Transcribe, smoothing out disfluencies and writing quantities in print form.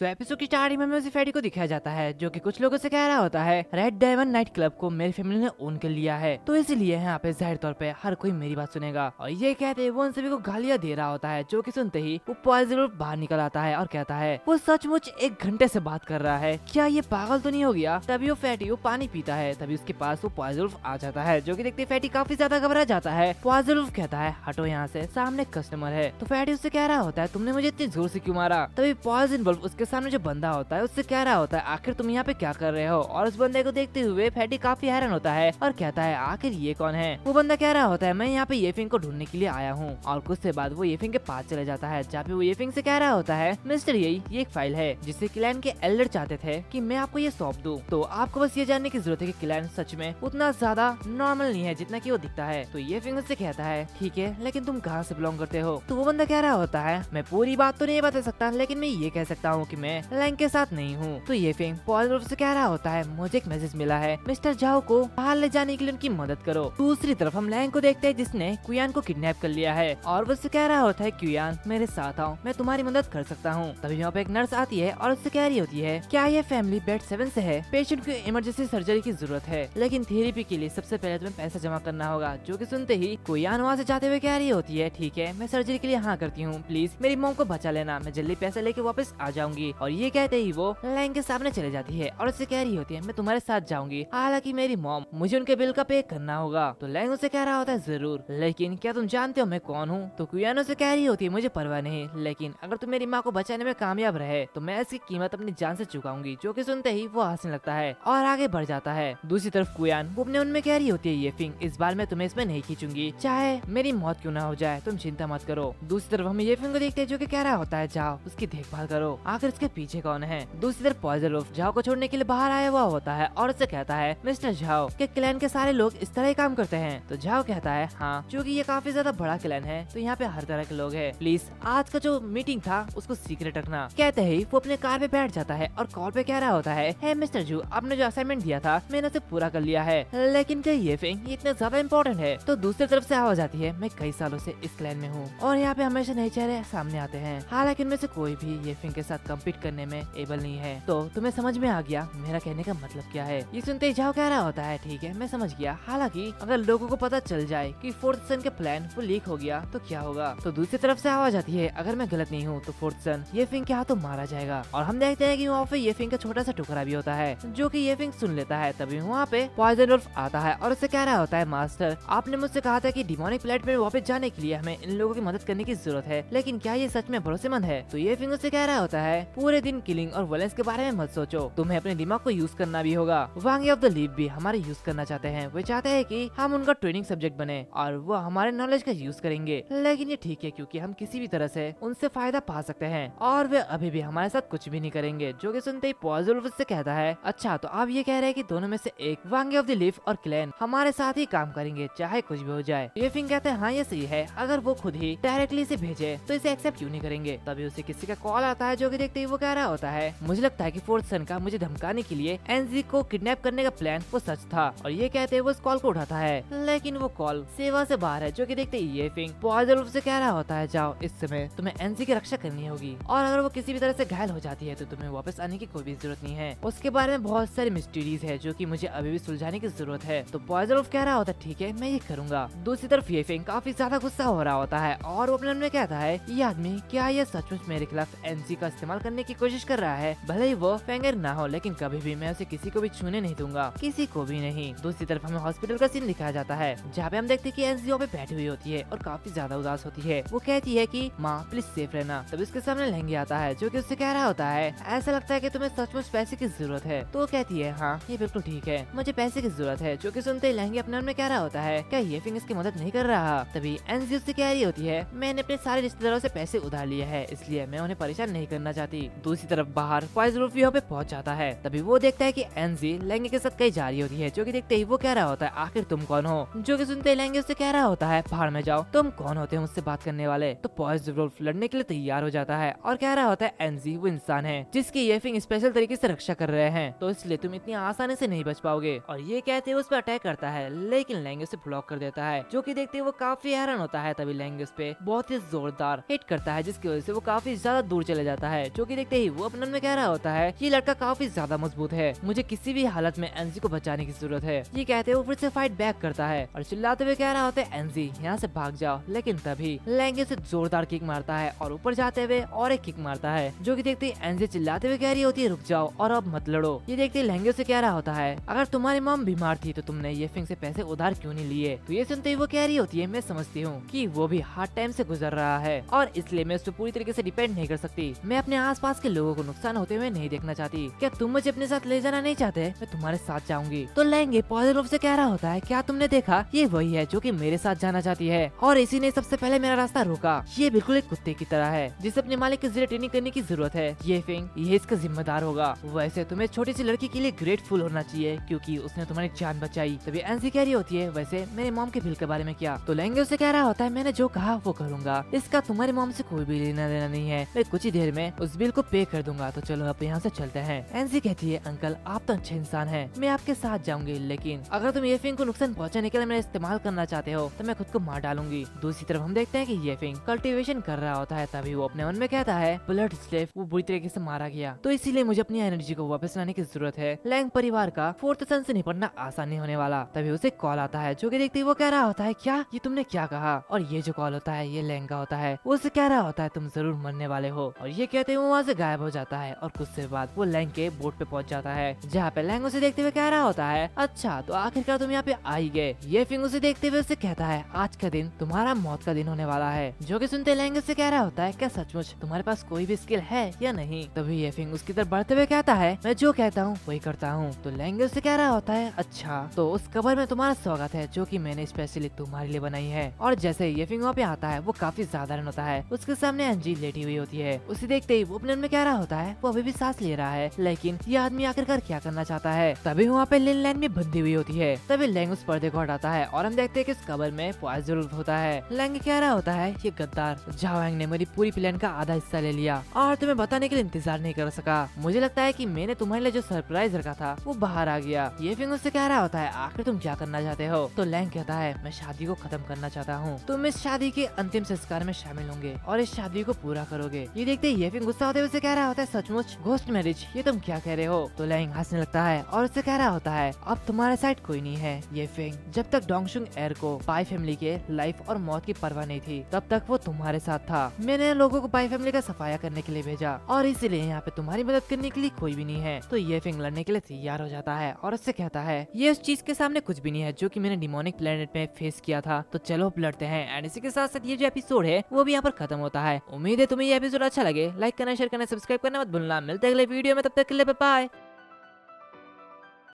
Episode की starting में उसी फैडी को दिखाया जाता है जो कि कुछ लोगों से कह रहा होता है रेड डायमंड नाइट क्लब को मेरी फैमिली ने ओन कर लिया है, तो इसीलिए यहाँ पे जाहिर तौर पे हर कोई मेरी बात सुनेगा। और ये कहते वो उन सभी को गालियां दे रहा होता है, जो कि सुनते ही वो पॉइजन बाहर निकल आता है और कहता है वो सचमुच 1 घंटे से बात कर रहा है, क्या ये पागल तो नहीं हो गया। तभी वो फैटी वो पानी पीता है, तभी उसके पास वो पॉइजन आ जाता है, जो कि देखते फैटी काफी ज्यादा घबरा जाता है। पॉइजन कहता है हटो यहाँ से, सामने कस्टमर है। तो फैटी उससे कह रहा होता है तुमने मुझे इतनी जोर से क्यों मारा। तभी पॉइजन वुल्फ उसके सामने जो बंदा होता है उससे कह रहा होता है आखिर तुम यहाँ पे क्या कर रहे हो। और उस बंदे को देखते हुए फैटी काफी हैरान होता है और कहता है आखिर ये कौन है। वो बंदा कह रहा होता है मैं यहाँ पे येफिंग को ढूंढने के लिए आया हूँ। और कुछ से बाद वो येफिंग के पास चले जाता है, जहाँ पे वो येफिंग से कह रहा होता है मिस्टर ये एक फाइल है जिसे क्लैन के एल्डर चाहते थे कि मैं आपको ये सौंप दूं, तो आपको बस ये जानने की जरूरत है कि क्लैन सच में उतना ज्यादा नॉर्मल नहीं है जितना कि वो दिखता है। तो येफिंग उससे कहता है ठीक है, लेकिन तुम कहाँ से बिलोंग करते हो। तो वो बंदा कह रहा होता है मैं पूरी बात तो नहीं बता सकता, लेकिन मैं ये कह सकता हूँ कि मैं लैंग के साथ नहीं हूँ। तो येफिंग पॉल से कह रहा होता है मुझे एक मैसेज मिला है, मिस्टर जाओ को बाहर ले जाने के लिए उनकी मदद करो। दूसरी तरफ हम लैंग को देखते हैं जिसने क्वियान को किडनैप कर लिया है और वो उससे कह रहा होता है क्वियान मेरे साथ आओ, मैं तुम्हारी मदद कर सकता हूँ। तभी यहाँ पे एक नर्स आती है और उससे कह रही होती है क्या ये फैमिली बेड 7 से है, पेशेंट को इमरजेंसी सर्जरी की जरूरत है, लेकिन थेरेपी के लिए सबसे पहले तुम्हें पैसा जमा करना होगा। जो कि सुनते ही क्वियान वहाँ से जाते हुए कह रही होती है ठीक है, मैं सर्जरी के लिए हाँ करती हूँ, प्लीज मेरी मॉम को बचा लेना, मैं जल्दी पैसा लेके वापस आ जाऊंगी। और ये कहते ही वो लैंग के सामने चले जाती है और उससे कह रही होती है मैं तुम्हारे साथ जाऊंगी, हालांकि मेरी मॉम मुझे उनके बिल का पे करना होगा। तो लैंग उसे कह रहा होता है जरूर, लेकिन क्या तुम जानते हो मैं कौन हूँ। तो क्वियान उसे कह रही होती है मुझे परवाह नहीं, लेकिन अगर तुम मेरी माँ को बचाने में कामयाब रहे तो मैं इसकी कीमत अपनी जान से चुकाऊंगी। जो कि सुनते ही वो हंसने लगता है और आगे बढ़ जाता है। दूसरी तरफ क्वियान वो अपने उनमें कह रही होती है येफिंग इस बार मैं तुम्हें इसमें नहीं खींचूंगी, चाहे मेरी मौत क्यों ना हो जाए, तुम चिंता मत करो। दूसरी तरफ हम येफिंग को देखते हैं जो कि कह रहा होता है जाओ उसकी देखभाल करो, आखिर इसके पीछे कौन है। दूसरी तरफ पॉइजन जाओ को छोड़ने के लिए बाहर आया हुआ होता है और उससे कहता है मिस्टर झाओ के क्लैन के सारे लोग इस तरह ही काम करते हैं। तो झाओ कहता है हाँ, क्योंकि ये काफी ज्यादा बड़ा क्लैन है तो यहाँ पे हर तरह के लोग हैं, प्लीज आज का जो मीटिंग था उसको सीक्रेट रखना। कहते ही वो अपने कार पे बैठ जाता है और कॉल पे कह रहा होता है हे मिस्टर जू आपने जो असाइनमेंट दिया था मैंने उसे पूरा कर लिया है, लेकिन क्या ये फिंग इतना ज्यादा इम्पोर्टेंट है। तो दूसरी तरफ से आवाज आती है मैं कई सालों से इस क्लैन में हूँ और यहाँ पे हमेशा नए चेहरे सामने आते हैं, हालांकि इनमें से कोई भी ये फिंग के साथ कम्पीट करने में एबल नहीं है। तो तुम्हें समझ में आ गया मेरा कहने का मतलब क्या है। ये सुनते ही जाओ कह रहा होता है ठीक है मैं समझ गया, हालांकि अगर लोगों को पता चल जाए कि फोर्थ सन के प्लान वो लीक हो गया तो क्या होगा। तो दूसरी तरफ से आवाज आती है अगर मैं गलत नहीं हूँ तो फोर्थ सन ये फिंग के हाथों मारा जाएगा। और हम देखते हैं कि वहाँ पे ये फिंग का छोटा सा टुकड़ा भी होता है जो कि ये फिंग सुन लेता है। तभी वहाँ पे पॉइजन वुल्फ आता है और उससे कह रहा होता है मास्टर आपने मुझसे कहा था कि डिमोनिक प्लेनेट में वापस जाने के लिए हमें इन लोगों की मदद करने की जरूरत है, लेकिन क्या ये सच में भरोसेमंद है। तो ये फिंग उससे कह रहा होता है पूरे दिन किलिंग और वायलेंस के बारे में मत सोचो, तुम्हें अपने दिमाग को यूज करना भी होगा। वांगे ऑफ द लीफ भी हमारे यूज करना चाहते हैं, वो चाहते हैं कि हम उनका ट्रेनिंग सब्जेक्ट बने और वो हमारे नॉलेज का यूज करेंगे, लेकिन ये ठीक है क्योंकि हम किसी भी तरह से उनसे फायदा पा सकते हैं और वे अभी भी हमारे साथ कुछ भी नहीं करेंगे। जो कि सुनते ही पॉइजन वुल्फ से कहता है अच्छा तो आप ये कह रहे हैं कि दोनों में से एक वांगे ऑफ द लीफ और क्लैन हमारे साथ ही काम करेंगे चाहे कुछ भी हो जाए। ये फिंग कहते हैं हाँ ये सही है, अगर वो खुद ही डायरेक्टली इसे भेजे तो इसे एक्सेप्ट क्यों नहीं करेंगे। तभी उसे किसी का कॉल आता है जो कि देखते ही वो कह रहा होता है मुझे लगता है कि फोर्थ सन का मुझे धमकाने के लिए एनजी को किडनैप करने का प्लान वो सच था। और ये कहते वो इस कॉल को उठाता है, लेकिन वो कॉल सेवा से बाहर है। जो कि देखते ही ये फिंग पॉइजन वुल्फ से कह रहा होता है जाओ इस समय तुम्हें एनजी की रक्षा करनी होगी और अगर वो किसी भी तरह से घायल हो जाती है तो तुम्हें वापस आने की कोई भी जरूरत नहीं है। उसके बारे में बहुत सारी मिस्टीरीज है जो कि मुझे अभी भी सुलझाने की जरूरत है। तो पॉइजन वुल्फ कह रहा होता है ठीक है मैं ये करूंगा। दूसरी तरफ ये फिंग काफी ज्यादा गुस्सा हो रहा होता है और वो अपने मन में कहता है ये आदमी क्या ये सचमुच मेरे खिलाफ एनजी का इस्तेमाल करने की कोशिश कर रहा है, भले ही वो फेंगर ना हो, लेकिन कभी भी मैं उसे किसी को भी छूने नहीं दूंगा, किसी को भी नहीं। दूसरी तरफ हमें हॉस्पिटल का सीन दिखाया जाता है जहाँ पे हम देखते हैं कि एनजी पे बैठी हुई होती है और काफी ज्यादा उदास होती है। वो कहती है कि माँ प्लीज सेफ रहना। तब उसके सामने लहंगे आता है जो कि उससे कह रहा होता है ऐसा लगता है कि तुम्हें सचमुच पैसे की जरूरत है। तो वो कहती है हाँ ये बिल्कुल ठीक है, मुझे पैसे की जरूरत है। जो कि सुनते ही लहंगे अपने मन में कह रहा होता है क्या ये फिंग इसकी मदद नहीं कर रहा। तभी एनजी उससे कह रही होती है मैंने अपने सारे रिश्तेदारों से पैसे उधार लिए है, इसलिए मैं उन्हें परेशान नहीं करना चाहती। दूसरी तरफ बाहर पॉइजन वुल्फ यहाँ पे पहुंच जाता है। तभी वो देखता है कि एनजी लहंगे के साथ कहीं जा रही होती है। जो कि देखते ही वो कह रहा होता है आखिर तुम कौन हो। जो कि सुनते ही लहंगे उससे कह रहा होता है बाहर में जाओ, तुम कौन होते हो मुझसे बात करने वाले। तो पॉइजन वुल्फ लड़ने के लिए तैयार हो जाता है और कह रहा होता है एनजी वो इंसान है जिसकी ये फिंग स्पेशल तरीके से रक्षा कर रहे हैं, तो इसलिए तुम इतनी आसानी से नहीं बच पाओगे। और ये कहते हुए उस पर अटैक करता है, लेकिन लहंगे उसे ब्लॉक कर देता है। जो कि देखते हुए वो काफी हैरान होता है। तभी लहंगे उस पे बहुत ही जोरदार हिट करता है जिसकी वजह से वो काफी ज्यादा दूर चले जाता है। जो जो कि देखते ही वो अपने मन में कह रहा होता है ये लड़का काफी ज्यादा मजबूत है, मुझे किसी भी हालत में एनजी को बचाने की जरूरत है। ये कहते हुए फिर से फाइट बैक करता है और चिल्लाते हुए कह रहा होता है एनजी यहाँ से भाग जाओ, लेकिन तभी लैंग उसे जोरदार किक मारता है और ऊपर जाते हुए और एक किक मारता है, जो कि देखते ही एनजी चिल्लाते हुए कह रही होती है रुक जाओ और अब मत लड़ो। ये देखते ही लैंग से कह रहा होता है अगर तुम्हारी मॉम बीमार थी तो तुमने ये फिंग से पैसे उधार क्यों नहीं लिए। तो ये सुनते ही वो कह रही होती है मैं समझती हूँ कि वो भी हार्ड टाइम से गुजर रहा है और इसलिए मैं उस पर पूरी तरीके से डिपेंड नहीं कर सकती। मैं अपने आसपास के लोगों को नुकसान होते हुए नहीं देखना चाहती। क्या तुम मुझे अपने साथ ले जाना नहीं चाहते? मैं तुम्हारे साथ जाऊंगी। तो लैंग पॉजिटिव रूप से कह रहा होता है क्या तुमने देखा ये वही है जो कि मेरे साथ जाना चाहती है और इसी ने सबसे पहले मेरा रास्ता रोका। ये बिल्कुल एक कुत्ते की तरह है जिसे अपने मालिक के जरिए ट्रेनिंग करने की जरूरत है। ये फिंग ये इसका जिम्मेदार होगा। वैसे तुम्हें छोटी सी लड़की के लिए ग्रेटफुल होना चाहिए क्योंकि उसने तुम्हारी जान बचाई। तभी एनसी कह रही होती है वैसे मेरे मॉम के बिल के बारे में क्या? तो लैंग उसे कह रहा होता है मैंने जो कहा वो करूंगा, इसका तुम्हारी मॉम से कोई भी लेना देना नहीं है, मैं कुछ ही देर में उस बिल को पे कर दूंगा। तो चलो अब यहाँ से चलते हैं। एनसी कहती है अंकल आप तो अच्छे इंसान हैं, मैं आपके साथ जाऊंगी, लेकिन अगर तुम ये फिंग को नुकसान पहुंचाने के लिए मेरा इस्तेमाल करना चाहते हो तो मैं खुद को मार डालूंगी। दूसरी तरफ हम देखते हैं कि ये फिंग कल्टीवेशन कर रहा होता है। तभी वो अपने मन में कहता है ब्लड स्लेव वो बुरी तरीके से मारा गया तो इसीलिए मुझे अपनी एनर्जी को वापस लाने की जरूरत है। लैंग परिवार का फोर्थ सन से निपटना आसान नहीं होने वाला। तभी उसे कॉल आता है जो कि देखते ही वो कह रहा होता है क्या ये तुमने क्या कहा? और ये जो कॉल होता है ये लैंग का होता है। वो उसे कह रहा होता है तुम जरूर मरने वाले हो और ये कहते ही वो वहाँ से गायब हो जाता है और कुछ देर बाद वो लैंग के बोट पे पहुंच जाता है जहाँ पे लैंग उसे देखते हुए कह रहा होता है अच्छा तो आखिरकार तुम यहाँ पे आ ही गए। ये फिंग उसे देखते हुए उसे कहता है आज का दिन तुम्हारा मौत का दिन होने वाला है। जो कि सुनते लैंग से कह रहा होता है क्या सचमुच तुम्हारे पास कोई भी स्किल है या नहीं? तभी ये फिंग उसकी तरफ बढ़ते हुए कहता है मैं जो कहता हूँ वही करता हूँ। तो लैंग उसे कह रहा होता है अच्छा तो उस कबर में तुम्हारा स्वागत है जो कि मैंने स्पेशली तुम्हारे लिए बनाई है। और जैसे ये फिंग वहाँ पे आता है वो काफी साधारण होता है। उसके सामने एनजी लेटी हुई होती है। उसे देखते ही वो अपने मन में कह रहा होता है वो अभी भी सांस ले रहा है लेकिन ये आदमी आखिरकार क्या करना चाहता है। तभी वहाँ पे लिन लैंग भी बंधी हुई होती है। तभी लैंग उस पर्दे को हटाता है और हम देखते हैं कि इस कबर में फौज जरूर होता है। लैंग कह रहा होता है ये गद्दार झाओयांग ने मेरी पूरी प्लान का आधा हिस्सा ले लिया और तुम्हें बताने के लिए इंतजार नहीं कर सका। मुझे लगता है कि मैंने तुम्हारे लिए जो सरप्राइज रखा था वो बाहर आ गया। ये फिंग उससे कह रहा होता है आखिर तुम क्या करना चाहते हो? तो लैंग कहता है मैं शादी को खत्म करना चाहता हूँ, तुम इस शादी के अंतिम संस्कार में शामिल होंगे और इस शादी को पूरा करोगे। ये देखते ये फिंग गुस्सा होते हुए उसे कह रहा होता है सचमुच घोस्ट मैरिज ये तुम क्या कह रहे हो? तो लैंग हंसने लगता है और उससे कह रहा होता है अब तुम्हारे साइड कोई नहीं है। ये फिंग जब तक डोंगशुंग एर को पाई फैमिली के लाइफ और मौत की परवाह नहीं थी तब तक वो तुम्हारे साथ था। मैंने लोगों को पाई फैमिली का सफाया करने के लिए भेजा और इसीलिए यहाँ पे तुम्हारी मदद करने के लिए कोई भी नहीं है। तो ये फिंग लड़ने के लिए तैयार हो जाता है और उससे कहता है ये उस चीज के सामने कुछ भी नहीं है जो कि मैंने डिमोनिक प्लेनेट में फेस किया था। तो चलो अब लड़ते हैं। एंड इसी के साथ साथ ये जो एपिसोड है वो भी यहाँ पर खत्म होता है। उम्मीद है तुम्हें ये एपिसोड अच्छा लगे। लाइक करना, शेयर करना, सब्सक्राइब करना मत भूलना। मिलते हैं अगले वीडियो में, तब तक के लिए बाय बाय।